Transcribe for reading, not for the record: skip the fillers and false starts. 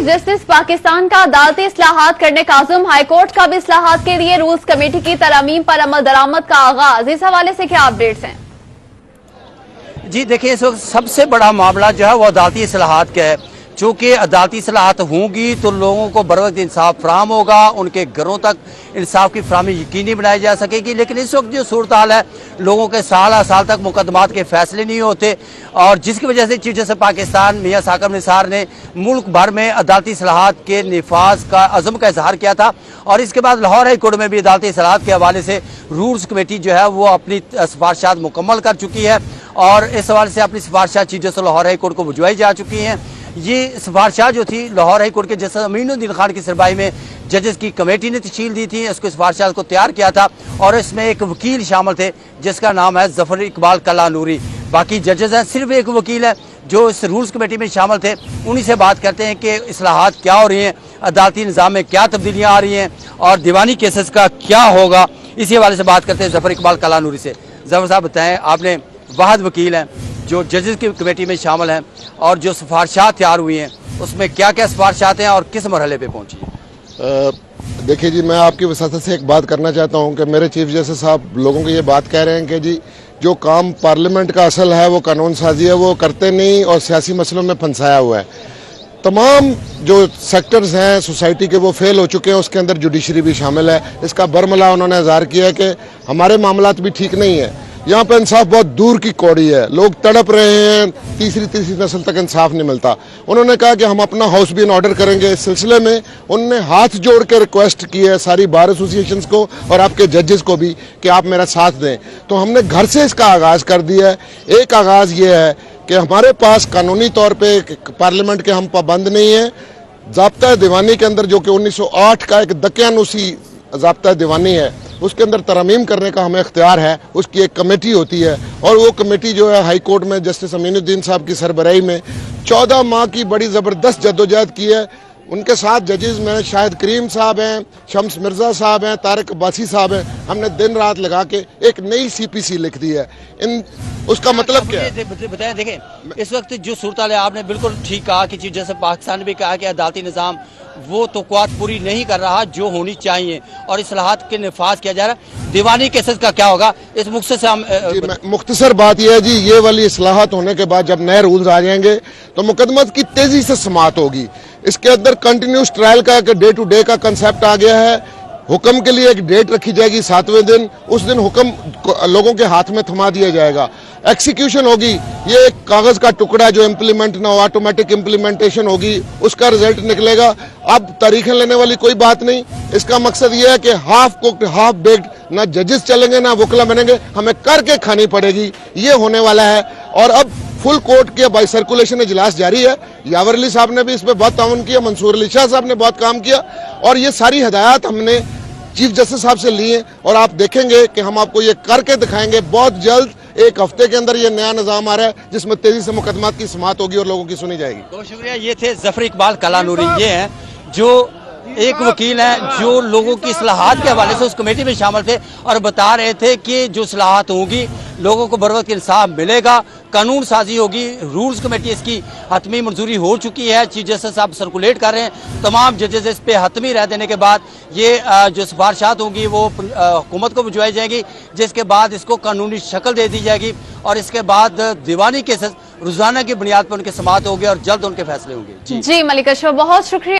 Justice Pakistan का अदालती इस्लाहात करने का आज़म, हाईकोर्ट का भी इस्लाहात के लिए रूल्स कमेटी की तरमीम पर अमल दरामद का आगाज। इस हवाले से क्या अपडेट्स हैं? जी देखिए, इस वक्त सबसे बड़ा मामला जो है वो अदालती इस्लाहात का है। चूँकि अदालती इस्लाहात होंगी तो लोगों को बर वक्त इंसाफ फराहम होगा, उनके घरों तक इंसाफ की फराहमी यकीनी बनाई जा सकेगी। लेकिन इस वक्त जो सूरत हाल है, लोगों के साल साल तक मुकदमात के फैसले नहीं होते, और जिसकी वजह से चीफ जस्टिस पाकिस्तान मियां साकिब निसार ने मुल्क भर में अदालती इस्लाहात के निफाज का अज़म का इजहार किया था। और इसके बाद लाहौर हाई कोर्ट में भी अदालती इस्लाहात के हवाले से रूल्स कमेटी जो है वो अपनी सिफारिशात मुकम्मल कर चुकी है, और इस हवाले से अपनी सिफारिशात chief justice Lahore high court को भिजवाई जा चुकी हैं। ये सिफारिशात जो थी लाहौर हाई कोर्ट के जस्टिस अमीनुद्दीन खान की सरबराही में जजेस की कमेटी ने तश्कील दी थी, इसको सिफारिशात को तैयार किया था, और इसमें एक वकील शामिल थे जिसका नाम है जफर इकबाल कलानूरी। बाकी जजेस हैं, सिर्फ एक वकील है जो इस रूल्स कमेटी में शामिल थे। उन्हीं से बात करते हैं कि इस्लाहात क्या हो रही हैं, अदालती निज़ाम में क्या तब्दीलियाँ आ रही हैं, और दीवानी केसेस का क्या होगा। इसी हवाले से बात करते हैं जफर इकबाल कलानूरी से। जफर साहब बताएं, आपने वाहिद वकील हैं जो जजेस की कमेटी में शामिल हैं, और जो सिफारिशात तैयार हुई हैं उसमें क्या क्या सिफारिशात हैं और किस मरहले पे पहुंची है? देखिए जी, मैं आपकी वसात से एक बात करना चाहता हूं कि मेरे चीफ जस्टिस साहब लोगों को ये बात कह रहे हैं कि जी जो काम पार्लियामेंट का असल है वो कानून साजी है, वो करते नहीं और सियासी मसलों में फंसाया हुआ है। तमाम जो सेक्टर्स हैं सोसाइटी के वो फेल हो चुके हैं, उसके अंदर जुडिशरी भी शामिल है। इसका बरमला उन्होंने इज़हार किया है कि हमारे मामलात भी ठीक नहीं है, यहाँ पे इंसाफ बहुत दूर की कौड़ी है, लोग तड़प रहे हैं, तीसरी नस्ल तक इंसाफ नहीं मिलता। उन्होंने कहा कि हम अपना हाउस भी इन ऑर्डर करेंगे। इस सिलसिले में उन्होंने हाथ जोड़ के रिक्वेस्ट की है सारी बार एसोसिएशंस को और आपके जजेस को भी कि आप मेरा साथ दें। तो हमने घर से इसका आगाज़ कर दिया है। एक आगाज़ ये है कि हमारे पास कानूनी तौर पर पार्लियामेंट के हम पाबंद नहीं है। ज़ाब्ता दीवानी के अंदर जो कि 1908 का एक दकियानूसी ज़ाब्ता दीवानी है, उसके अंदर तरमीम करने का हमें इख्तियार है। उसकी एक कमेटी होती है, और वो कमेटी जो है हाई कोर्ट में जस्टिस अमीनुद्दीन साहब की सरबराही में 14 माह की बड़ी ज़बरदस्त जद्दोजहद की है। उनके साथ जजेस में शाहिद करीम साहब हैं, शम्स मिर्ज़ा साहब हैं, तारिक अब्बासी साहब हैं। हमने दिन रात लगा के एक नई CPC लिख दी है। उसका मतलब क्या है? बताएं। देखें, इस वक्त जो सूरत हाल है, आपने बिल्कुल ठीक कहा कि चीफ जस्टिस पाकिस्तान ने भी कहा कि अदालती निज़ाम वो तौक़ुआत पूरी नहीं कर रहा जो होनी चाहिए, और इस्लाहात के निफाज किया जा रहा है। दीवानी केसेस का क्या होगा, इस मुख्तसर से हम मुख्तसर बात यह है जी, ये वाली इस्लाहात होने के बाद जब नए रूल्स आ जाएंगे तो मुकदमत की तेजी से समात होगी। इसके अंदर कंटिन्यूस ट्रायल का डे टू डे का कंसेप्ट आ गया है। हुक्म के लिए एक डेट रखी जाएगी 7वें दिन, उस दिन हुक्म लोगों के हाथ में थमा दिया जाएगा। एक्सिक्यूशन होगी, ये एक कागज का टुकड़ा जो इम्प्लीमेंट ना हो, ऑटोमेटिक इम्प्लीमेंटेशन होगी, उसका रिजल्ट निकलेगा। अब तारीखें लेने वाली कोई बात नहीं। इसका मकसद ये है कि हाफ कुक्ड हाफ बेक्ड ना जजेस चलेंगे ना वकला बनेंगे, हमें करके खानी पड़ेगी, ये होने वाला है। और अब फुल कोर्ट के बाई सर्कुलेशन इजलास जारी है। यावर अली साहब ने भी इस पर बहुत ताउन किया, मंसूर अली शाह साहब ने बहुत काम किया, और ये सारी हिदायत हमने चीफ जस्टिस साहब से ली है, और आप देखेंगे कि हम आपको ये करके दिखाएंगे बहुत जल्द। एक हफ्ते के अंदर ये नया निज़ाम आ रहा है जिसमें तेजी से मुकदमात की समात होगी और लोगों की सुनी जाएगी। बहुत शुक्रिया। ये थे जफर इकबाल कलानूरी, ये हैं जो एक वकील हैं जो लोगों की इस्लाहात के हवाले से उस कमेटी में शामिल थे, और बता रहे थे कि जो इस्लाहात होंगी लोगों को बर वक्त इंसाफ मिलेगा, कानून साजी होगी। रूल्स कमेटी इसकी हतमी मंजूरी हो चुकी है, चीफ जस्टिस साहब सर्कुलेट कर रहे हैं। तमाम जजेस इस पे हतमी रह देने के बाद ये जो सिफारिशात होंगी वो हुकूमत को भिजवाई जाएगी, जिसके बाद इसको कानूनी शक्ल दे दी जाएगी, और इसके बाद दीवानी केसेस रोजाना की बुनियाद पर उनके समात होंगे और जल्द उनके फैसले होंगे। जी मलिक अशरफ, बहुत शुक्रिया।